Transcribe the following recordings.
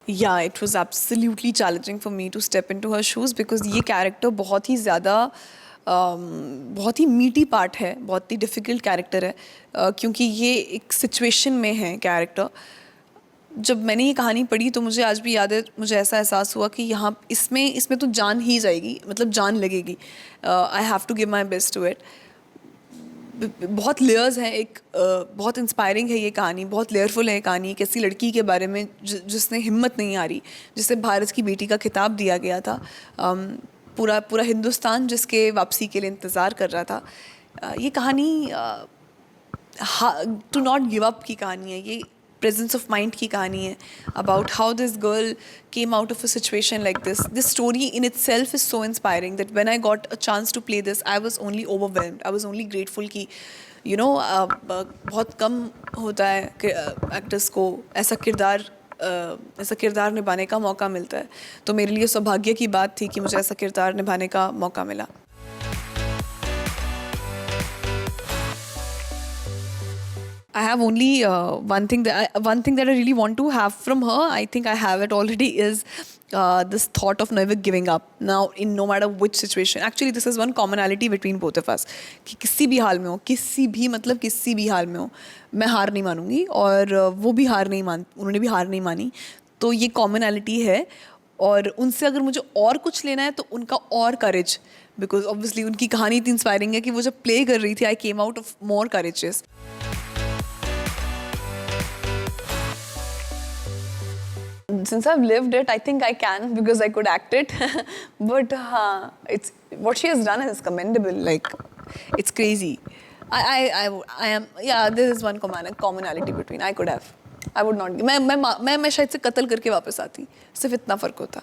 Yeah, it was absolutely challenging for me to step into her shoes because ये character बहुत ही ज़्यादा बहुत ही मीठी पार्ट है, बहुत ही डिफ़िकल्ट कैरेक्टर है, क्योंकि ये एक सिचुएशन में है कैरेक्टर। जब मैंने ये कहानी पढ़ी तो मुझे आज भी याद है, मुझे ऐसा एहसास हुआ कि यहाँ इसमें इसमें तो जान ही जाएगी, मतलब जान लगेगी। I have to give my best to it. बहुत लेयर्स हैं, एक बहुत इंस्पायरिंग है ये कहानी, बहुत लेयरफुल है ये कहानी। एक ऐसी लड़की के बारे में जिसने हिम्मत नहीं हारी, जिसे भारत की बेटी का खिताब दिया गया था। पूरा पूरा हिंदुस्तान जिसके वापसी के लिए इंतज़ार कर रहा था। ये कहानी टू नॉट गिव अप की कहानी है, ये प्रेजेंस ऑफ माइंड की कहानी है, about how this girl came out of a situation like this story in itself is so inspiring that when I got a chance to play this I was only overwhelmed, I was only grateful कि बहुत कम होता है कि actors को ऐसा किरदार निभाने का मौका मिलता है। तो मेरे लिए सौभाग्य की बात थी कि मुझे ऐसा किरदार निभाने का मौका मिला। I have only one thing that I really want to have from her. I think I have it already. Is this thought of never giving up. Now, in no matter which situation. Actually, this is one commonality between both of us. कि किसी भी हाल में हो, किसी भी हाल में हो, मैं हार नहीं मानूंगी और वो भी उन्होंने भी हार नहीं मानी। तो ये commonality है। और उनसे अगर मुझे और कुछ लेना है तो उनका और courage, because obviously उनकी कहानी इतनी inspiring है कि वो जब play कर रही थी, I came out of more courageous. Since I've lived it, I think I can because I could act it. But it's what she has done is commendable. Like, it's crazy. I am, yeah. There is one commonality between. I could have. I would not. मैं शायद से कत्ल करके वापस आती. सिर्फ इतना फर्क होता.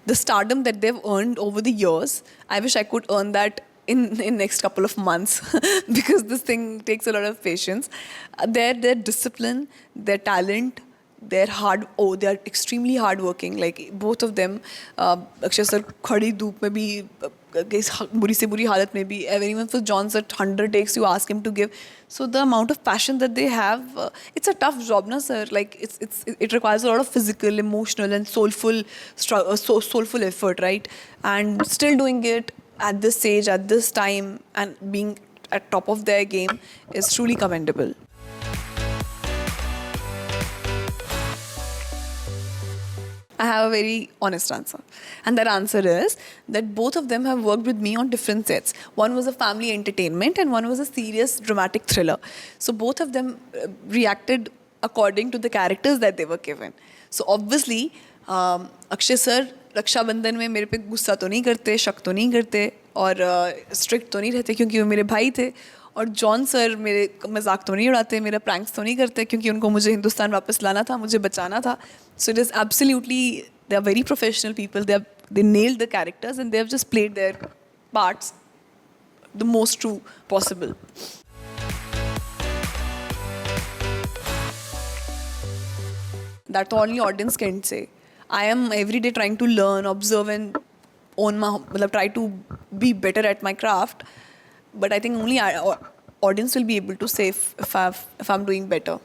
The stardom that they've earned over the years, I wish I could earn that in next couple of months because this thing takes a lot of patience. Their discipline, their talent, they are extremely hardworking. Like both of them, Akshay sir खड़ी धूप में भी, बुरी से बुरी हालत में भी, even for John sir 100 takes you ask him to give. So the amount of passion that they have, it's a tough job, na sir. Like it requires a lot of physical, emotional, and soulful effort, right? And still doing it at this age, at this time, and being at top of their game is truly commendable. I have a very honest answer. And that answer is that both of them have worked with me on different sets. One was a family entertainment and one was a serious dramatic thriller. So both of them reacted according to the characters that they were given. So obviously, Akshay sir Rakshabandhan में मेरे पे गुस्सा तो नहीं करते, शक तो नहीं करते और स्ट्रिक्ट तो नहीं रहते क्योंकि वो मेरे भाई थे। और जॉन सर मेरे मजाक तो नहीं उड़ाते, मेरा प्रैंक्स तो नहीं करते क्योंकि उनको मुझे हिंदुस्तान वापस लाना था, मुझे बचाना था। So it is absolutely, they are very professional people, they nailed the characters and they have just played their parts the most true possible. That only audience can say. I am every day trying to learn, observe, and own try to be better at my craft. But I think only audience will be able to say if I'm doing better.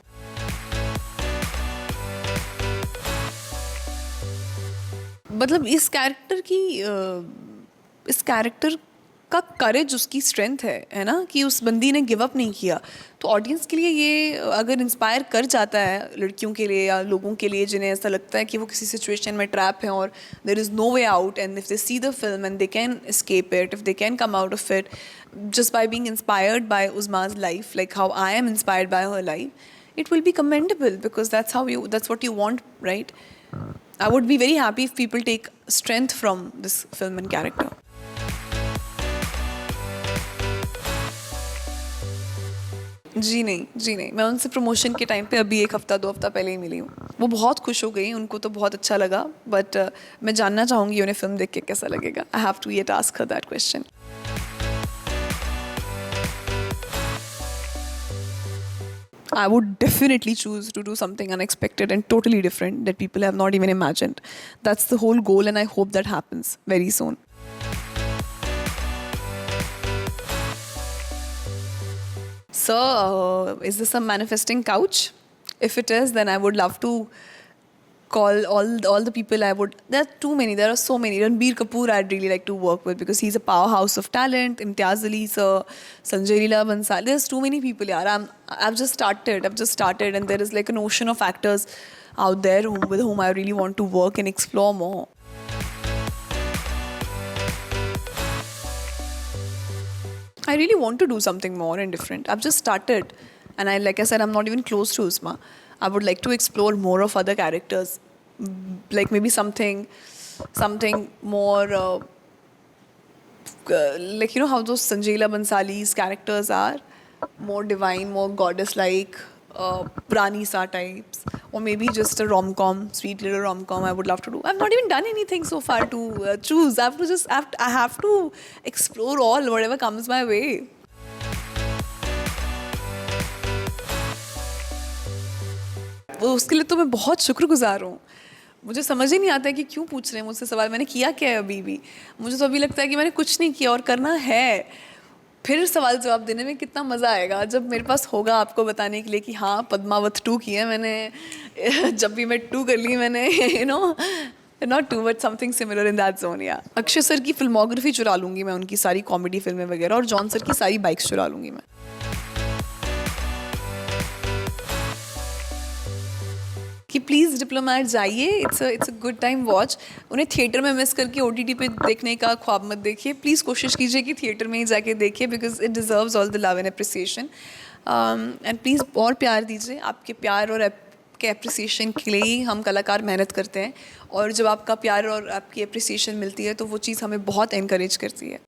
मतलब इस character का करेज उसकी strength है ना, कि उस बंदी ने गिव अप नहीं किया। तो ऑडियंस के लिए ये अगर इंस्पायर कर जाता है, लड़कियों के लिए या लोगों के लिए जिन्हें ऐसा लगता है कि वो किसी सिचुएशन में ट्रैप हैं और there is no way out, and if they see the film and they can escape it, if they can come out of it just by being inspired by Uzma's life, like how I am inspired by her life, it will be commendable because that's what you want, right? I would be very happy if people take strength from this film and character. जी नहीं, मैं उनसे promotion के time पे अभी 1 हफ्ता 2 हफ्ता पहले ही मिली हूँ। वो बहुत खुश हो गई, उनको तो बहुत अच्छा लगा, बट मैं जानना चाहूँगी उन्हें फिल्म देख के कैसा लगेगा। I have to yet ask her that question. I would definitely choose to do something unexpected and totally different that people have not even imagined. That's the whole goal, and I hope that happens very soon. Sir, is this a manifesting couch? If it is, then I would love to call all the people I would. There are too many. There are so many. Ranbir Kapoor, I'd really like to work with because he's a powerhouse of talent. Imtiaz Ali sir, Sanjay Leela Bansal. There's too many people. Yaar, I've just started, and there is like an ocean of actors out there with whom I really want to work and explore more. I really want to do something more and different. I've just started, and like I said, I'm not even close to Usma. I would like to explore more of other characters, like maybe something more, like how those Sanjay Leela Bansali's characters are, more divine, more goddess-like, Rani Sa types, or maybe just a rom-com, sweet little rom-com. I would love to do. I've not even done anything so far to choose. I have to explore all whatever comes my way. वो उसके लिए तो मैं बहुत शुक्रगुजार हूँ. मुझे समझ ही नहीं आता है कि क्यों पूछ रहे हैं मुझसे सवाल. मैंने किया क्या है अभी भी? मुझे तो अभी लगता है कि मैंने कुछ नहीं किया और करना है. फिर सवाल जवाब देने में कितना मज़ा आएगा जब मेरे पास होगा आपको बताने के लिए कि हाँ पद्मावत 2 की है मैंने. जब भी मैं 2 कर ली मैंने, not 2 but something similar in that zone. या अक्षय सर की फिल्मोग्राफी चुरा लूँगी मैं, उनकी सारी कॉमेडी फिल्में वगैरह, और जॉन सर की सारी बाइक्स चुरा लूँगी मैं. कि प्लीज़ डिप्लोमेट जाइए. It's a good time watch. उन्हें थिएटर में मिस करके OTT पे देखने का ख्वाब मत देखिए. प्लीज़ कोशिश कीजिए कि थिएटर में ही जाके देखिए, because it deserves all the love and appreciation. And please और प्यार दीजिए. आपके प्यार और आपके अप्रिसिएशन के लिए ही हम कलाकार मेहनत करते हैं, और जब आपका प्यार और आपकी अप्रिसिएशन मिलती है तो वो चीज़ हमें बहुत इनकरेज करती है.